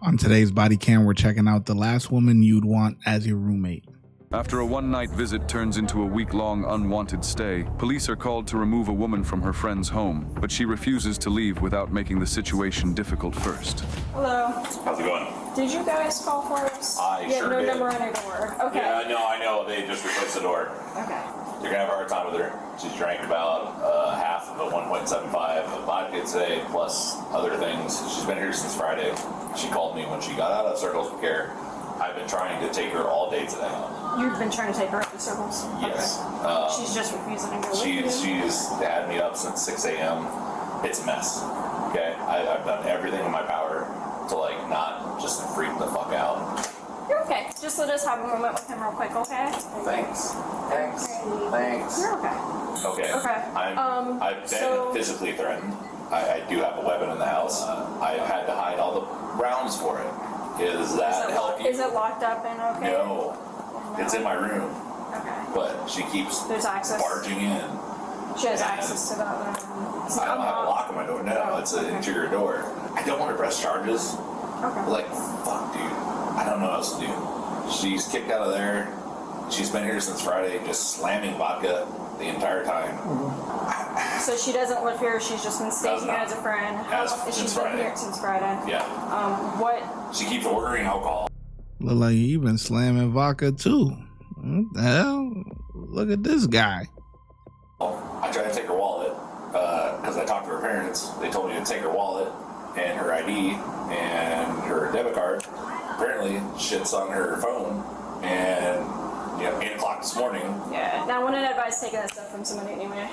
On today's body cam, we're checking out the last woman you'd want as your roommate. After a one-night visit turns into a week-long unwanted stay, police are called to remove a woman from her friend's home, but she refuses to leave without making the situation difficult first. Hello. How's it going? Did you guys call for us? I sure no did. number on your door. Okay. Yeah, I know. They just replaced the door. Okay. You're gonna have a hard time with her. She's drank about half of a 1.75 of vodka today, plus other things. She's been here since Friday. She called me when she got out of Circles of Care. I've been trying to take her all day today. You've been trying to take her up the circles? Yes. Okay. She's just refusing to go with you? She's had me up since 6 a.m. It's a mess. Okay? I've done everything in my power to, not just freak the fuck out. You're okay. Just let us have a moment with him real quick, okay? Thanks. You're okay. Okay. Okay. I've been physically threatened. I do have a weapon in the house. I had to hide all the rounds for it. Is that help you? Is it locked up and okay? No. It's in my room. Okay. But she keeps There's access. barging in. She has access to that room. I don't have a lock on my door. No, it's an interior door. I don't want to press charges. Okay. Fuck, dude. I don't know what else to do. She's kicked out of there. She's been here since Friday, just slamming vodka the entire time. So she doesn't live here. She's just been staying here as a friend. She's been here since Friday. Yeah. What? She keeps ordering alcohol. Look like you've been slamming vodka too. What the hell? Look at this guy. I tried to take her wallet because I talked to her parents. They told me to take her wallet and her ID and her debit card. Apparently, shit's on her phone. And 8 o'clock this morning. Yeah. Now, I wouldn't advise taking that stuff from somebody anyway.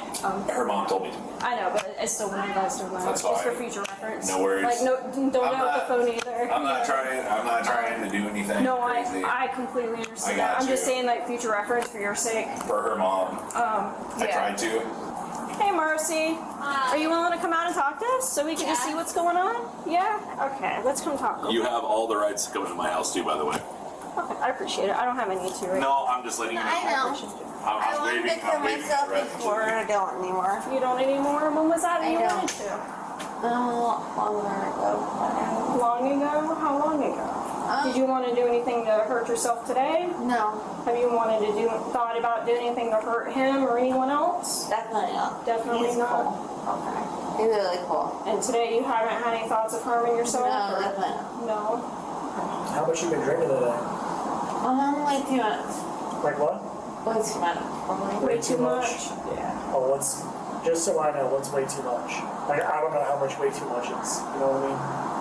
Her mom told me to. I know, but I still wouldn't advise doing that. That's just fine. for future reference. No worries. Don't go with the phone either. I'm not trying to do anything crazy. I completely understand I got that. I'm just you. saying, future reference for your sake. For her mom. I tried to. Hey, Marcy. Are you willing to come out and talk to us so we can just see what's going on? Yeah? Okay, let's come talk. You have all the rights to come into my house too, by the way. Okay, I appreciate it. I don't have any to right No, I'm just letting you know. I know. I wanted to kill myself before, and I don't anymore. You don't anymore? When was that you I wanted don't. to? Longer ago. Long ago? How long ago? Did you want to do anything to hurt yourself today? No, Have you thought about doing anything to hurt him or anyone else? definitely not. Definitely He's not. cool. Okay. He's really cool. And today you haven't had any thoughts of harming yourself? No, or- definitely not. No. How much you been drinking today? Way too much. Like what? Way too much. Way too much. Yeah. Oh, what's, just so I know, what's way too much? Like, I don't know how much way too much is. You know what I mean?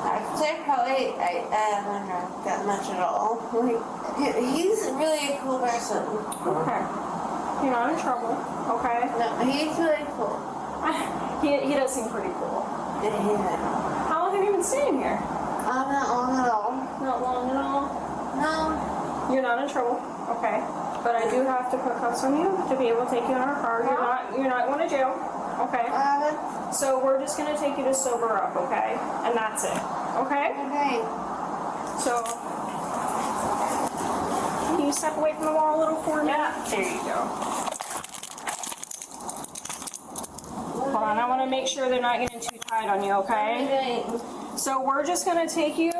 I'd say probably I haven't drunk that much at all. He's really a cool person. Okay. You're not in trouble. Okay. No, he's really cool. He does seem pretty cool. Yeah. How long have you been staying here? Not long at all. Not long at all. No. You're not in trouble. Okay. But I do have to put cuffs on you to be able to take you in our car. You're not going to jail. Okay. So we're just going to take you to sober up, okay? And that's it. Okay? Okay. So, can you step away from the wall a little for me? Yeah. There you go. Hold on, I want to make sure they're not getting too tight on you, okay? So we're just going to take you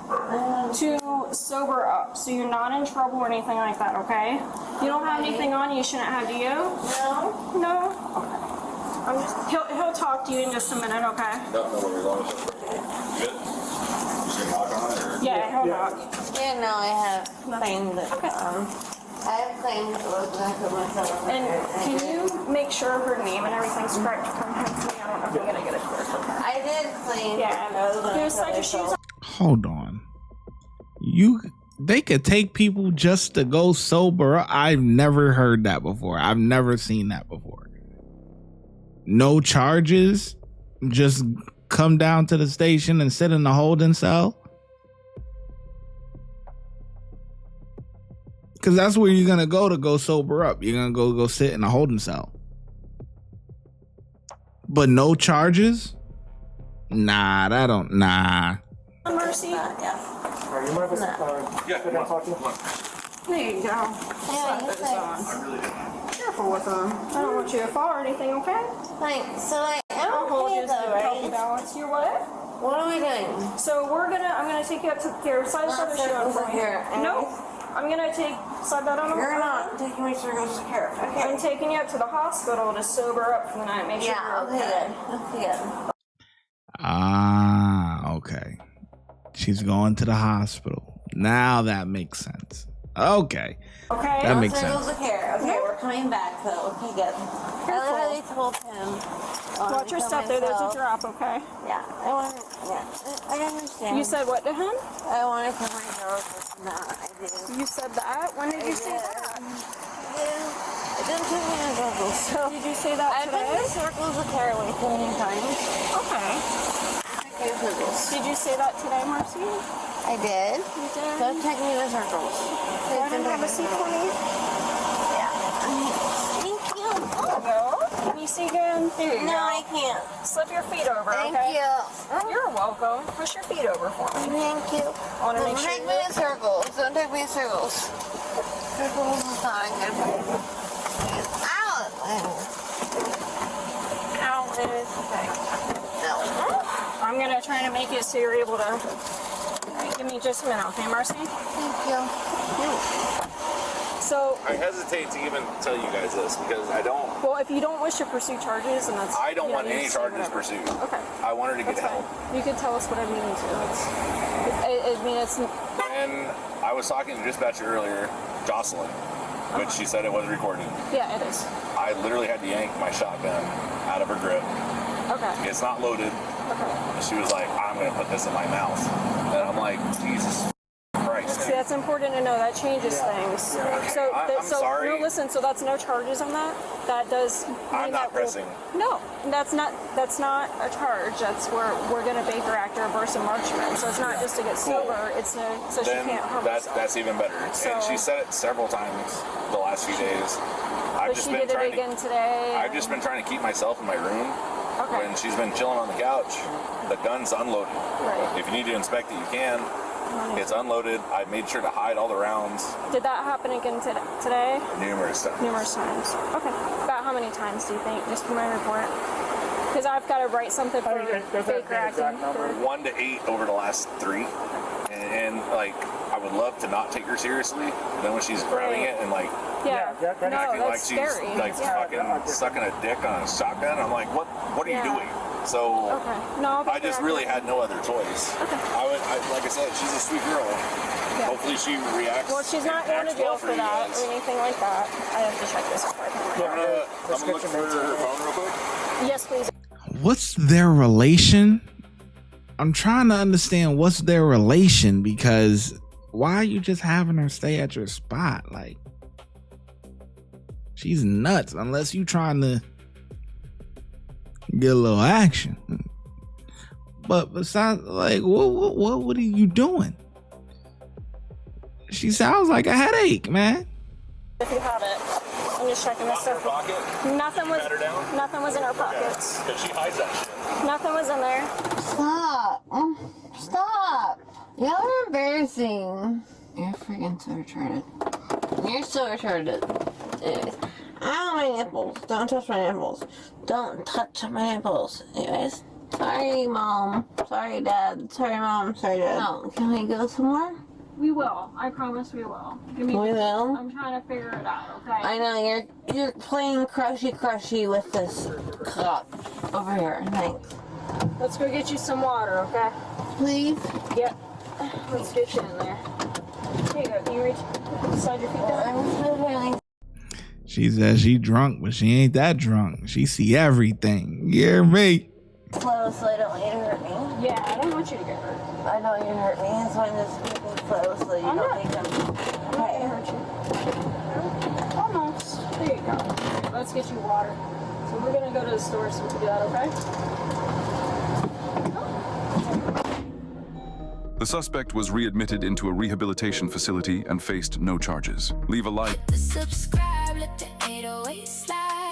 to sober up, so you're not in trouble or anything like that, okay? You don't have anything on you shouldn't have, do you? No. No? Okay. He'll talk to you in just a minute, okay? Don't know where you're going with this. Good? Just gonna knock on it, or? Yeah, he'll Yeah. knock. Yeah, no, I have claimed that. Okay. I have claimed that I was going to put myself in And there. can you make sure her name and everything's correct to come home to me? I don't know if I'm gonna get it clear from her. I did claim Yeah, that I was going you to slide your shoes on. Hold on. They could take people just to go sober. I've never heard that before. I've never seen that before. No charges. Just come down to the station and sit in the holding cell. Because that's where you're gonna go sober up. You're gonna go sit in a holding cell. But no charges? Nah. Mercy. Yeah. Alright, you mind if Yeah, I talk to you? There you go. Yeah, Slap he's those like, on. Careful with them. I don't want you to fall or anything, okay? so I'm I'll hold okay you though, to help you right? balance. You're what? What are we doing? So I'm gonna take you up to here. Slide this other shoe on for me. Here. Nope. I'm gonna slide that on. You're not taking me circles to care. Okay. I'm taking you up to the hospital to sober up for the night. Make sure you're okay. Okay. Ah, okay. She's going to the hospital. Now that makes sense. Okay. Okay. That makes circles sense. to care. Okay, we're coming back though. Okay, good. I literally told him. Watch your step there. There's a drop. Okay. Yeah. I understand. You said what to him? I want to kill myself. No, I didn't. You said that? When did you say that? I didn't take me in circles. So Did you say that I've today? been in circles with care like 20 times. Okay. Circles. Did you say that today, Marcy? I did. You did? Don't take me in circles. Go ahead and have a seat for me. Yeah. Thank you. Go. Can you see good? There you No, go. I can't. Slip your feet over, Thank okay? you. You're welcome. Push your feet over for me. Thank you. I want to make Don't sure take me in circles. Don't take me in circles. Circles is not good for me. Ow! Ow, it is okay. No. I'm going to try to make it so you're able to... Give me just a minute, okay, Marcy? Thank you. So, I hesitate to even tell you guys this because I don't. well, if you don't wish to pursue charges, then that's... I don't yeah, want you any can say charges whatever. pursued. Okay. I want her to get That's help. fine. You can tell us whatever you need to. I mean, it's... And I was talking to dispatcher earlier, Jocelyn, but she said it was recorded. Yeah, it is. I literally had to yank my shotgun out of her grip. Okay. It's not loaded. Okay. She was like, I'm going to put this in my mouth. And I'm like, Jesus Christ. See, that's important to know. That changes things. So, I'm sorry. No, listen. So that's no charges on that. That does. Mean I'm not that we'll- pressing. No, that's not a charge. That's where we're going to Baker Act or burst enlargement. So it's not just to get Cool. sober. It's so she Then can't harm herself. that's even better. So- And she said it several times the last few days. But she did it again today. I've just been trying to keep myself in my room. Okay. When she's been chilling on the couch, the gun's unloaded. Right. If you need to inspect it, you can. It's unloaded. I made sure to hide all the rounds Did that happen again today? numerous times. Numerous times. Okay. About how many times do you think, just for my report? Because I've got to write something for Baker acting. 1 to 8 over the last 3. And like, I would love to not take her seriously. But then when she's grabbing it and like Yeah. Yeah, that- No, acting like that's she's scary. like fucking sucking a dick on a shotgun, I'm like, what are you Yeah. doing? So Okay. No, I just really had no other choice. Okay. Like I said, she's a sweet girl. Yeah. Hopefully she reacts. Well, she's not and going to acts jail well for you that guys. or anything like that. I have to check this before I come I'm gonna look for her phone real quick. Yes, please. What's their relation? I'm trying to understand what's their relation, because why are you just having her stay at your spot? Like, she's nuts unless you trying to get a little action. But besides, like, what are you doing? She sounds like a headache, man. If you have it, I'm just checking this stuff. Pocket? Nothing was. Pat her down? Nothing was in her pockets. Because she hides that shit. Nothing was in there. Stop. Stop. Y'all are embarrassing. You're freaking so retarded. You're so retarded. Anyways. Ow, my nipples. Don't touch my nipples. Don't touch my nipples. Anyways. Sorry, Mom. Sorry, Dad. Sorry, Mom. Sorry, Dad. Oh, can we go somewhere? We will. I promise we will. Give me. We will? I'm trying to figure it out. Okay. I know, you're playing crushy with this cup over here. Thanks. Let's go get you some water. Okay. Please? Yep. Let's get you in there. Here you go. Can you reach? Slide your feet down. I'm so really She says she drunk, but she ain't that drunk. She see everything. You hear me? slow so I don't want you to hurt me. Yeah, I don't want you to get hurt. I don't want you to hurt me, so I'm just moving slow so you I'm don't not. think I'm... I'm not gonna hurt you. Almost. There you go. Let's get you water. So we're gonna go to the store so we can do that, okay? The suspect was readmitted into a rehabilitation facility and faced no charges. Leave a like. Subscribe, let the 808 slide.